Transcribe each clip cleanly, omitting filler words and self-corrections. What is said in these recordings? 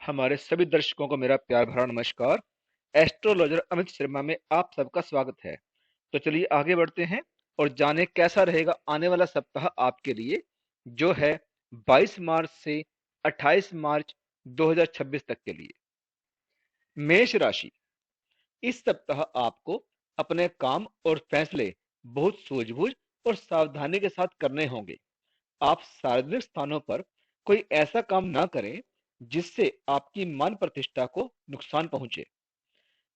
हमारे सभी दर्शकों को मेरा प्यार भरा नमस्कार। एस्ट्रोलॉजर अमित शर्मा में आप सबका स्वागत है। तो चलिए आगे बढ़ते हैं और जाने कैसा रहेगा आने वाला सप्ताह आपके लिए, जो है 22 मार्च से 28 मार्च 2026 तक के लिए। मेष राशि। इस सप्ताह आपको अपने काम और फैसले बहुत सूझबूझ और सावधानी के साथ करने होंगे। आप सार्वजनिक स्थानों पर कोई ऐसा काम ना करें जिससे आपकी मान प्रतिष्ठा को नुकसान पहुंचे।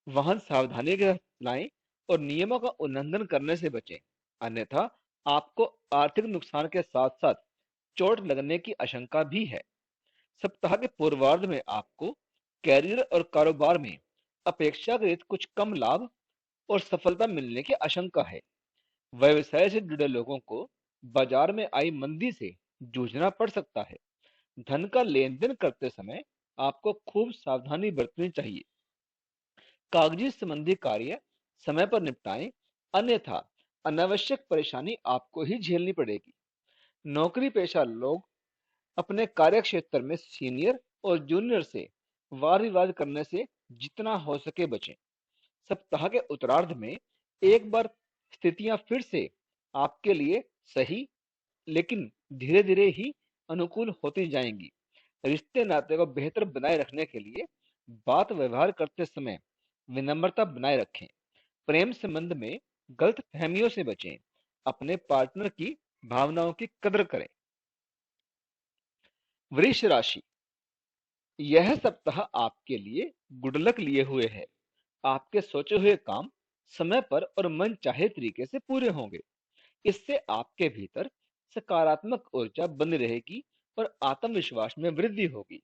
वाहन सावधानी के साथ चलाएं और नियमों का उल्लंघन करने से बचें, अन्यथा आपको आर्थिक नुकसान के साथ साथ चोट लगने की आशंका भी है। सप्ताह के पूर्वार्ध में आपको कैरियर और कारोबार में अपेक्षाकृत कुछ कम लाभ और सफलता मिलने की आशंका है। व्यवसाय से जुड़े लोगों को बाजार में आई मंदी से जूझना पड़ सकता है। धन का लेन देन करते समय आपको खूब सावधानी बरतनी चाहिए। कागजी संबंधी कार्य समय पर निपटाएं, अन्यथा अनावश्यक परेशानी आपको ही झेलनी पड़ेगी। नौकरी पेशा लोग अपने कार्य क्षेत्र में सीनियर और जूनियर से वाद विवाद करने से जितना हो सके बचें। सप्ताह के उत्तरार्ध में एक बार स्थितियां फिर से आपके लिए सही, लेकिन धीरे धीरे ही अनुकूल होती जाएंगी। रिश्ते नाते को बेहतर बनाए रखने के लिए बात व्यवहार करते समय विनम्रता बनाए रखें। प्रेम संबंध में गलत फहमियों से बचें। अपने पार्टनर की भावनाओं की कदर करें। वृष राशि। यह सप्ताह आपके लिए गुड लक लिए हुए है। आपके सोचे हुए काम समय पर और मन चाहे तरीके से पूरे होंगे। इससे आपके भीतर सकारात्मक ऊर्जा बनी रहेगी और आत्मविश्वास में वृद्धि होगी।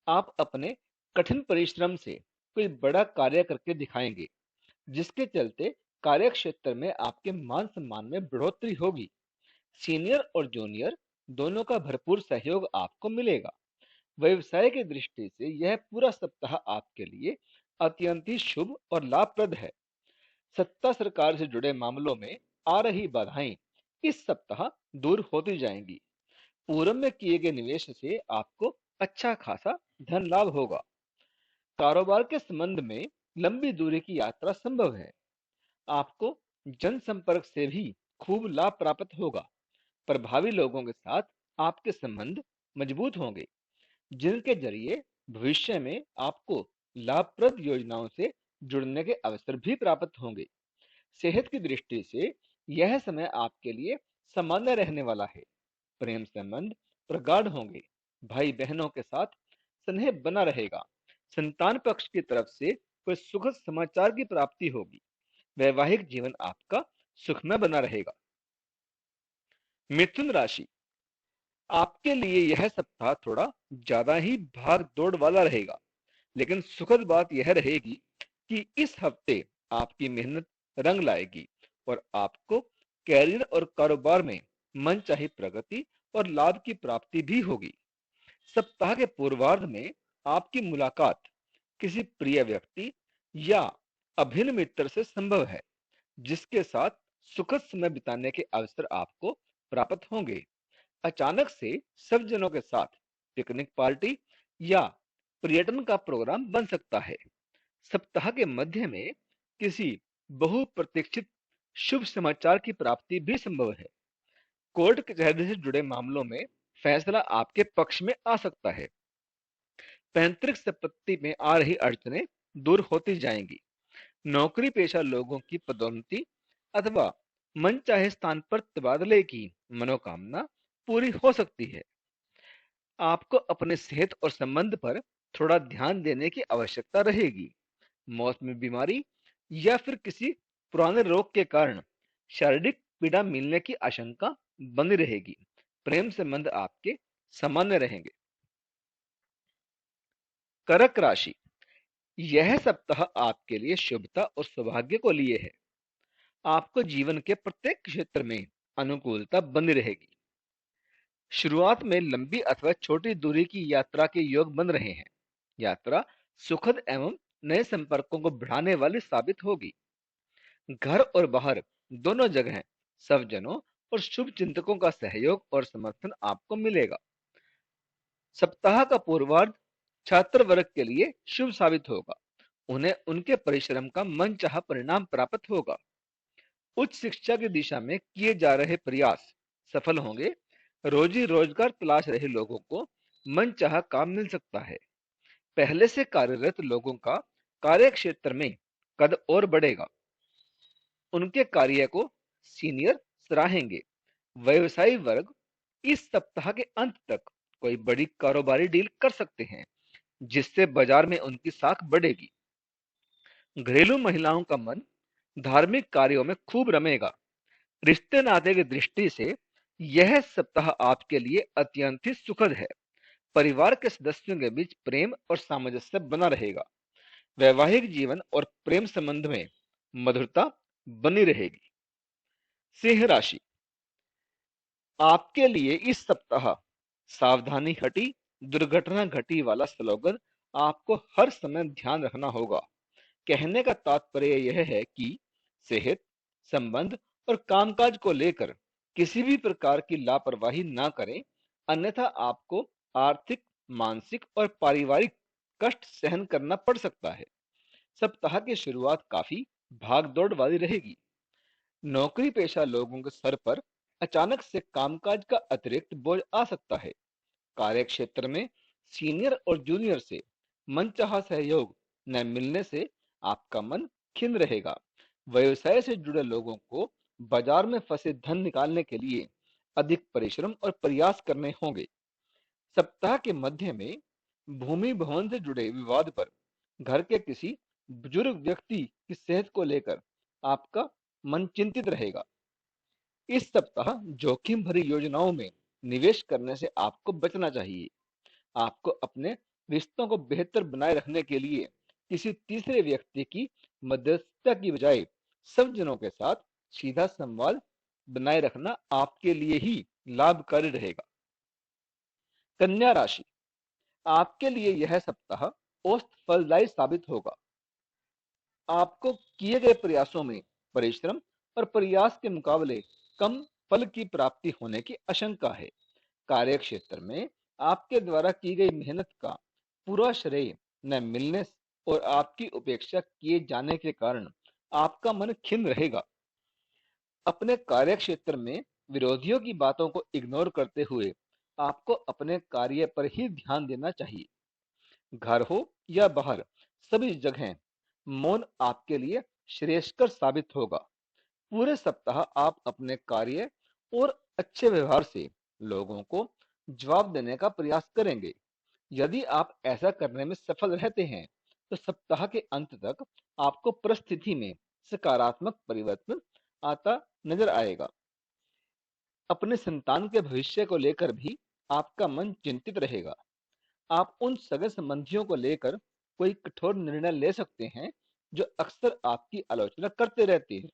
आप अपने कठिन परिश्रम से कोई बड़ा कार्य करके दिखाएंगे, जिसके चलते कार्य क्षेत्र में आपके मान सम्मान में बढ़ोतरी होगी। सीनियर और जूनियर दोनों का भरपूर सहयोग आपको मिलेगा। व्यवसाय की दृष्टि से यह पूरा सप्ताह आपके लिए अत्यंत ही शुभ और लाभप्रद है। सत्ता सरकार से जुड़े मामलों में आ रही बाधाएं इस सप्ताह दूर होती जाएंगी। पूर्व में किए गए निवेश से आपको अच्छा खासा धन लाभ होगा। कारोबार के संबंध में लंबी दूरी की यात्रा संभव है। आपको जनसंपर्क से भी खूब लाभ प्राप्त होगा। प्रभावी लोगों के साथ आपके संबंध मजबूत होंगे, जिनके जरिए भविष्य में आपको लाभप्रद योजनाओं से जुड़ने के अवसर भी प्राप्त होंगे। सेहत की दृष्टि से यह समय आपके लिए सामान्य रहने वाला है। प्रेम संबंध प्रगाढ़ होंगे। भाई बहनों के साथ स्नेह बना रहेगा। संतान पक्ष की तरफ से कोई सुखद समाचार की प्राप्ति होगी। वैवाहिक जीवन आपका सुखमय बना रहेगा। मिथुन राशि। आपके लिए यह सप्ताह थोड़ा ज्यादा ही भाग दौड़ वाला रहेगा, लेकिन सुखद बात यह रहेगी कि इस हफ्ते आपकी मेहनत रंग लाएगी और आपको कैरियर और कारोबार में मनचाही प्रगति और लाभ की प्राप्ति भी होगी। सप्ताह के पूर्वार्ध में आपकी मुलाकात किसी प्रिय व्यक्ति या अभिन्न मित्र से संभव है, जिसके साथ सुखद समय बिताने के अवसर आपको प्राप्त होंगे। अचानक से सब जनों के साथ पिकनिक पार्टी या पर्यटन का प्रोग्राम बन सकता है। सप्ताह के मध्य में किसी बहुप्रतीक्षित शुभ समाचार की प्राप्ति भी संभव है। कोर्ट कचहरी से जुड़े मामलों में फैसला आपके पक्ष में आ सकता है। पैतृक संपत्ति में आ रही अड़चनें दूर होती जाएंगी। नौकरी पेशा लोगों की पदोन्नति अथवा मनचाहे स्थान पर तबादले की मनोकामना पूरी हो सकती है। आपको अपने सेहत और संबंध पर थोड़ा ध्यान देने की आवश्यकता रहेगी। मौसमी बीमारी या फिर किसी पुराने रोग के कारण शारीरिक पीड़ा मिलने की आशंका बनी रहेगी। प्रेम संबंध आपके सामान्य रहेंगे। कर्क राशि। यह सप्ताह आपके लिए शुभता और सौभाग्य को लिए है। आपको जीवन के प्रत्येक क्षेत्र में अनुकूलता बनी रहेगी। शुरुआत में लंबी अथवा छोटी दूरी की यात्रा के योग बन रहे हैं। यात्रा सुखद एवं नए संपर्कों को बढ़ाने वाली साबित होगी। घर और बाहर दोनों जगह सब जनों और शुभ चिंतकों का सहयोग और समर्थन आपको मिलेगा। सप्ताह का पूर्वार्ध छात्र वर्ग के लिए शुभ साबित होगा। उन्हें उनके परिश्रम का मनचाहा परिणाम प्राप्त होगा। उच्च शिक्षा की दिशा में किए जा रहे प्रयास सफल होंगे। रोजी रोजगार तलाश रहे लोगों को मनचाहा काम मिल सकता है। पहले से कार्यरत लोगों का कार्य क्षेत्र में कद और बढ़ेगा। उनके कार्य को सीनियर सराहेंगे। व्यवसायी वर्ग इस सप्ताह के अंत तक कोई बड़ी कारोबारी डील कर सकते हैं, जिससे बाजार में उनकी साख बढ़ेगी। घरेलू महिलाओं का मन धार्मिक कार्यों में खूब रमेगा। रिश्ते नाते की दृष्टि से यह सप्ताह आपके लिए अत्यंत ही सुखद है। परिवार के सदस्यों के बीच प्रेम और सामंजस्य बना रहेगा। वैवाहिक जीवन और प्रेम संबंध में मधुरता बनी रहेगी। सिंह राशि, आपके लिए इस सप्ताह सावधानी हटी दुर्घटना घटी वाला स्लोगन आपको हर समय ध्यान रखना होगा। कहने का तात्पर्य यह है कि सेहत, संबंध और कामकाज को लेकर किसी भी प्रकार की लापरवाही ना करें, अन्यथा आपको आर्थिक, मानसिक और पारिवारिक कष्ट सहन करना पड़ सकता है। सप्ताह की शुरुआत काफी भाग-दौड़ वाली रहेगी। नौकरी पेशा लोगों के सर पर अचानक से कामकाज का अतिरिक्त बोझ आ सकता है। कार्य क्षेत्र में सीनियर और जूनियर से मनचाहा सहयोग न मिलने से आपका मन खिन्न रहेगा। व्यवसाय से जुड़े लोगों को बाजार में फंसे धन निकालने के लिए अधिक परिश्रम और प्रयास करने होंगे। सप्ताह के मध्य में भूमि भवन से जुड़े विवाद पर घर के किसी बुजुर्ग व्यक्ति की सेहत को लेकर आपका मन चिंतित रहेगा। इस सप्ताह जोखिम भरी योजनाओं में निवेश करने से आपको बचना चाहिए। आपको अपने रिश्तों को बेहतर बनाए रखने के लिए किसी तीसरे व्यक्ति की मध्यस्थता की बजाय सब जनों के साथ सीधा संवाद बनाए रखना आपके लिए ही लाभकारी रहेगा। कन्या राशि, आपके लिए यह सप्ताह औसत फलदायी साबित होगा। आपको किए गए प्रयासों में परिश्रम और प्रयास के मुकाबले कम फल की प्राप्ति होने की आशंका है। कार्य क्षेत्र में आपके द्वारा की गई मेहनत का पूरा श्रेय न मिलने और आपकी उपेक्षा किए जाने के कारण आपका मन खिन्न रहेगा। अपने कार्य क्षेत्र में विरोधियों की बातों को इग्नोर करते हुए आपको अपने कार्य पर ही ध्यान देना चाहिए। घर हो या बाहर, सभी जगह मौन आपके लिए श्रेयस्कर साबित होगा। पूरे सप्ताह आप अपने कार्य और अच्छे व्यवहार से लोगों को जवाब देने का प्रयास करेंगे। यदि आप ऐसा करने में सफल रहते हैं, तो सप्ताह के अंत तक आपको परिस्थिति में सकारात्मक परिवर्तन आता नजर आएगा। अपने संतान के भविष्य को लेकर भी आपका मन चिंतित रहेगा। आप उन सगे संबंधियों को लेकर कोई कठोर निर्णय ले सकते हैं जो अक्सर आपकी आलोचना करते रहते हैं।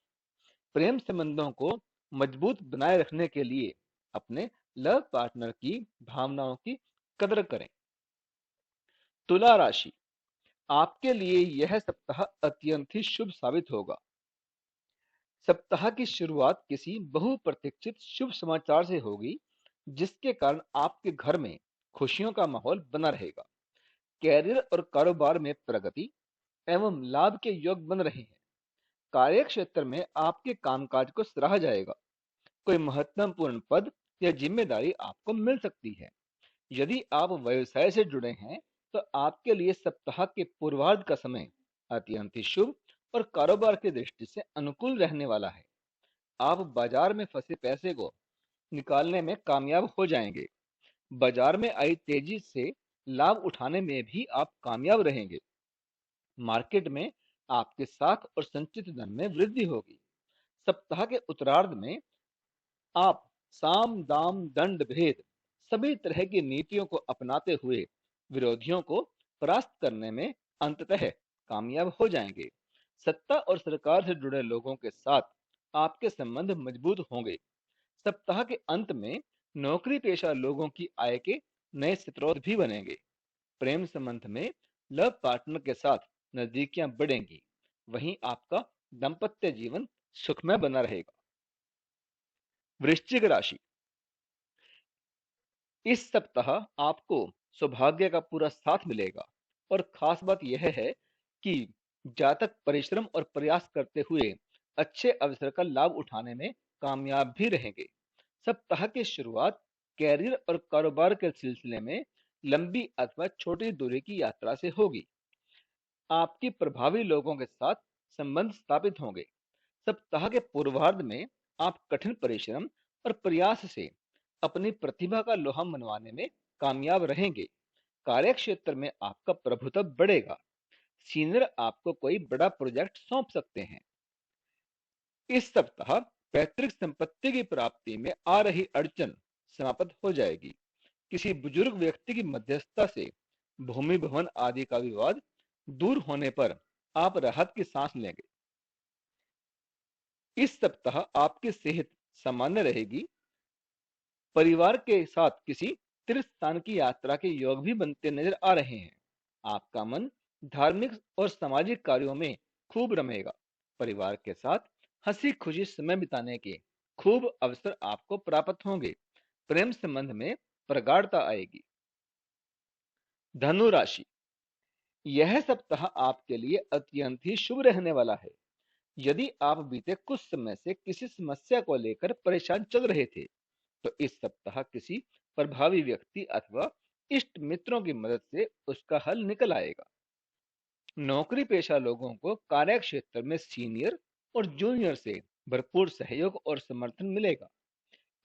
प्रेम संबंधों को मजबूत बनाए रखने के लिए अपने लव पार्टनर की भावनाओं की कदर करें। तुला राशि, आपके लिए यह सप्ताह अत्यंत ही शुभ साबित होगा। सप्ताह की शुरुआत किसी बहुप्रतीक्षित शुभ समाचार से होगी, जिसके कारण आपके घर में खुशियों का माहौल बना रहेगा। कैरियर और कारोबार में प्रगति एवं लाभ के योग बन रहे हैं। कार्य क्षेत्र में आपके कामकाज को सराहा जाएगा। कोई महत्वपूर्ण पद या जिम्मेदारी आपको मिल सकती है। यदि आप व्यवसाय से जुड़े हैं, तो आपके लिए सप्ताह के पूर्वार्ध का समय अत्यंत ही शुभ और कारोबार की दृष्टि से अनुकूल रहने वाला है। आप बाजार में फंसे पैसे को निकालने में कामयाब हो जाएंगे। बाजार में आई तेजी से लाभ उठाने में भी आप कामयाब रहेंगे। मार्केट में आपके साख और संचित धन में वृद्धि होगी। सप्ताह के उत्तरार्ध में आप साम दाम दंड भेद सभी तरह की नीतियों को अपनाते हुए विरोधियों को परास्त करने में अंततः कामयाब हो जाएंगे। सत्ता और सरकार से जुड़े लोगों के साथ आपके संबंध मजबूत होंगे। सप्ताह के अंत में नौकरी पेशा लोगों की आय के नए स्रोत भी बनेंगे। प्रेम संबंध में लव पार्टनर के साथ नजदीकियां बढ़ेंगी। वहीं आपका दाम्पत्य जीवन सुखमय बना रहेगा। वृश्चिक राशि, इस सप्ताह आपको सौभाग्य का पूरा साथ मिलेगा। और खास बात यह है कि जातक परिश्रम और प्रयास करते हुए अच्छे अवसर का लाभ उठाने में कामयाब भी रहेंगे। सप्ताह की शुरुआत कैरियर और कारोबार के सिलसिले में लंबी अथवा छोटी दूरी की यात्रा से होगी। आपकी प्रभावी लोगों के साथ संबंध स्थापित होंगे। सप्ताह के पूर्वार्ध में आप कठिन परिश्रम और प्रयास से अपनी प्रतिभा का लोहा मनवाने में कामयाब रहेंगे। कार्य क्षेत्र में आपका प्रभुत्व बढ़ेगा। सीनियर आपको कोई बड़ा प्रोजेक्ट सौंप सकते हैं। इस सप्ताह पैतृक संपत्ति की प्राप्ति में आ रही अड़चन समाप्त हो जाएगी। किसी बुजुर्ग व्यक्ति की मध्यस्थता से भूमि भवन आदि का विवाद दूर होने पर आप राहत की सांस लेंगे। इस सप्ताह आपकी सेहत सामान्य रहेगी। परिवार के साथ किसी तीर्थ स्थान की यात्रा के योग भी बनते नजर आ रहे हैं। आपका मन धार्मिक और सामाजिक कार्यों में खूब रमेगा। परिवार के साथ हंसी खुशी समय बिताने के खूब अवसर आपको प्राप्त होंगे। प्रेम संबंध में प्रगाढ़ता आएगी। धनु राशि, यह सप्ताह आपके लिए अत्यंत ही शुभ रहने वाला है। यदि आप बीते कुछ समय से किसी समस्या को लेकर परेशान चल रहे थे, तो इस सप्ताह किसी प्रभावी व्यक्ति अथवा इष्ट मित्रों की मदद से उसका हल निकल आएगा। नौकरी पेशा लोगों को कार्य क्षेत्र में सीनियर और जूनियर से भरपूर सहयोग और समर्थन मिलेगा।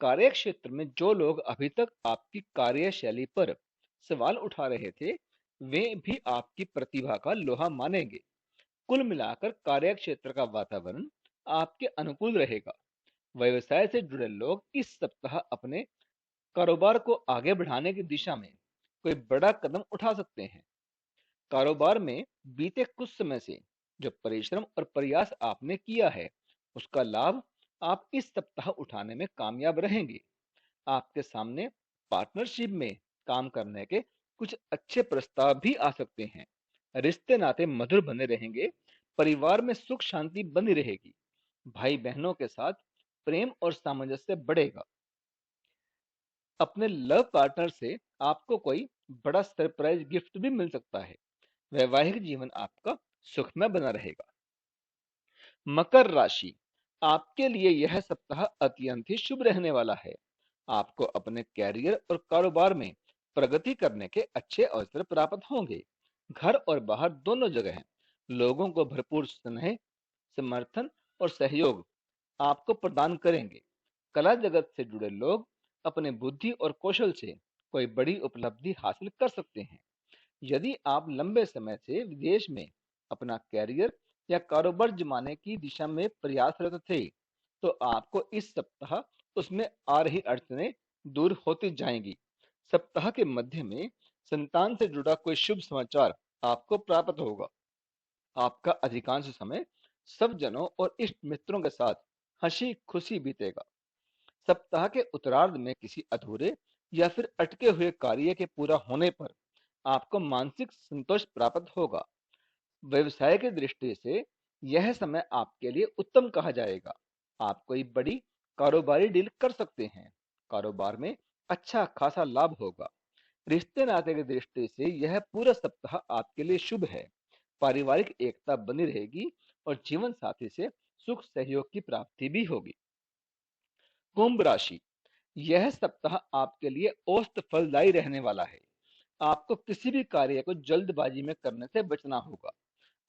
कार्य क्षेत्र में जो लोग अभी तक आपकी कार्यशैली पर सवाल उठा रहे थे, वे भी आपकी प्रतिभा का लोहा मानेंगे। कुल मिलाकर कार्य क्षेत्र का वातावरण आपके अनुकूल रहेगा। व्यवसाय से जुड़े लोग इस सप्ताह अपने कारोबार को आगे बढ़ाने की दिशा में कोई बड़ा कदम उठा सकते हैं। कारोबार में बीते कुछ समय से जो परिश्रम और प्रयास आपने किया है, उसका लाभ आप इस सप्ताह उठाने में कामयाब रहेंगे। आपके सामने पार्टनरशिप में काम करने के कुछ अच्छे प्रस्ताव भी आ सकते हैं। रिश्ते नाते मधुर बने रहेंगे। परिवार में सुख शांति बनी रहेगी। भाई बहनों के साथ प्रेम और सामंजस्य बढ़ेगा। अपने लव पार्टनर से आपको कोई बड़ा सरप्राइज गिफ्ट भी मिल सकता है। वैवाहिक जीवन आपका सुखमय बना रहेगा। मकर राशि, आपके लिए यह सप्ताह अत्यंत ही शुभ रहने वाला है। आपको अपने कैरियर और कारोबार में प्रगति करने के अच्छे अवसर प्राप्त होंगे। घर और बाहर दोनों जगह लोगों को भरपूर स्नेह, समर्थन और सहयोग आपको प्रदान करेंगे। कला जगत से जुड़े लोग अपने बुद्धि और कौशल से कोई बड़ी उपलब्धि हासिल कर सकते हैं। यदि आप लंबे समय से विदेश में अपना कैरियर या कारोबार जमाने की दिशा में प्रयासरत थे, तो आपको इस सप्ताह उसमें आ रही अड़चनें दूर होती जाएंगी। सप्ताह के मध्य में संतान से जुड़ा कोई शुभ समाचार आपको प्राप्त होगा। आपका अधिकांश समय सब जनों और इष्ट मित्रों के साथ हंसी खुशी बीतेगा। सप्ताह के उत्तरार्ध में किसी अधूरे या फिर अटके हुए कार्य के पूरा होने पर आपको मानसिक संतोष प्राप्त होगा। व्यवसाय की दृष्टि से यह समय आपके लिए उत्तम कहा जाएगा। आप कोई बड़ी कारोबारी डील कर सकते हैं। कारोबार में अच्छा खासा लाभ होगा। रिश्ते नाते की दृष्टि से यह पूरा सप्ताह आपके लिए शुभ है। पारिवारिक एकता बनी रहेगी और जीवन साथी से सुख सहयोग की प्राप्ति भी होगी। कुंभ राशि, यह सप्ताह आपके लिए औसत फलदायी रहने वाला है। आपको किसी भी कार्य को जल्दबाजी में करने से बचना होगा।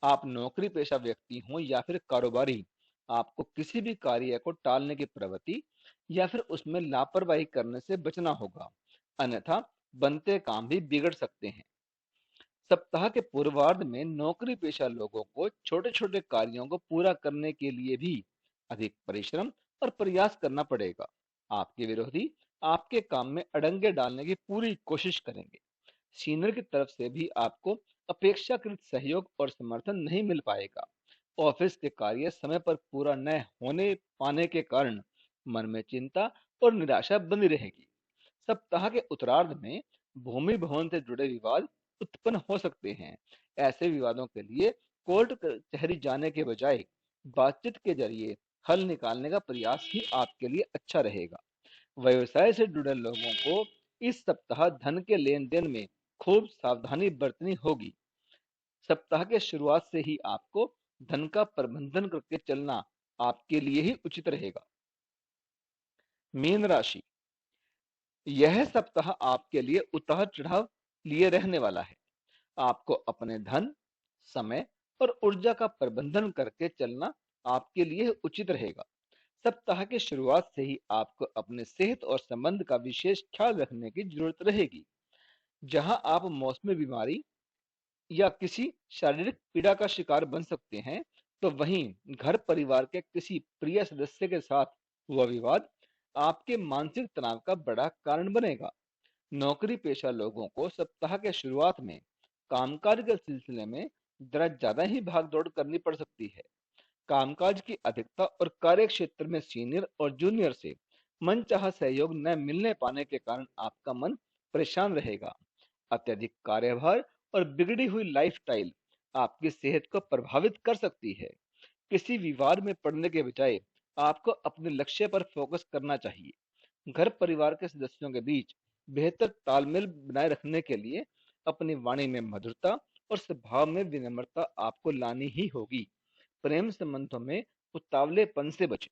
आप नौकरी पेशा व्यक्ति हों या फिर कारोबारी, आपको किसी भी कार्य को टालने की प्रवृत्ति या फिर उसमें लापरवाही करने से बचना होगा, अन्यथा बनते काम भी बिगड़ सकते हैं। सप्ताह के पूर्वार्ध में नौकरी पेशा लोगों को छोटे छोटे कार्यों को पूरा करने के लिए भी अधिक परिश्रम और प्रयास करना पड़ेगा। आपके विरोधी आपके काम में अड़ंगे डालने की पूरी कोशिश करेंगे। सीनियर की तरफ से भी आपको अपेक्षाकृत सहयोग और समर्थन नहीं मिल पाएगा। ऑफिस के कार्य समय पर पूरा न होने पाने के कारण मन में चिंता और निराशा बनी रहेगी। सप्ताह के उत्तरार्ध में भूमि भवन से जुड़े विवाद उत्पन्न हो सकते हैं। ऐसे विवादों के लिए कोर्ट कचहरी जाने के बजाय बातचीत के जरिए हल निकालने का प्रयास ही आपके लिए अच्छा रहेगा। व्यवसाय से जुड़े लोगों को इस सप्ताह धन के लेन देन में खूब सावधानी बरतनी होगी। सप्ताह के शुरुआत से ही आपको धन का प्रबंधन करके चलना आपके लिए ही उचित रहेगा। मीन राशि, यह सप्ताह आपके लिए उतार चढ़ाव लिए रहने वाला है। आपको अपने धन, समय और ऊर्जा का प्रबंधन करके चलना आपके लिए उचित रहेगा। सप्ताह की शुरुआत से ही आपको अपने सेहत और संबंध का विशेष ख्याल रखने की जरूरत रहेगी। जहां आप मौसमी बीमारी या किसी शारीरिक पीड़ा का शिकार बन सकते हैं, तो वहीं घर परिवार के किसी प्रिय सदस्य के साथ हुआ विवाद आपके मानसिक तनाव का बड़ा कारण बनेगा। नौकरी पेशा लोगों को सप्ताह के शुरुआत में कामकाज के सिलसिले में जरा ज्यादा ही भागदौड़ करनी पड़ सकती है। कामकाज की अधिकता और कार्य क्षेत्र में सीनियर और जूनियर से मनचाहा सहयोग न मिलने पाने के कारण आपका मन परेशान रहेगा। अत्यधिक कार्यभार और बिगड़ी हुई लाइफस्टाइल आपकी सेहत को प्रभावित कर सकती है। किसी विवाद में पड़ने के बजाय आपको अपने लक्ष्य पर फोकस करना चाहिए। घर परिवार के सदस्यों के बीच बेहतर तालमेल बनाए रखने के लिए अपनी वाणी में मधुरता और स्वभाव में विनम्रता आपको लानी ही होगी। प्रेम संबंधों में उतावलेपन से बचें।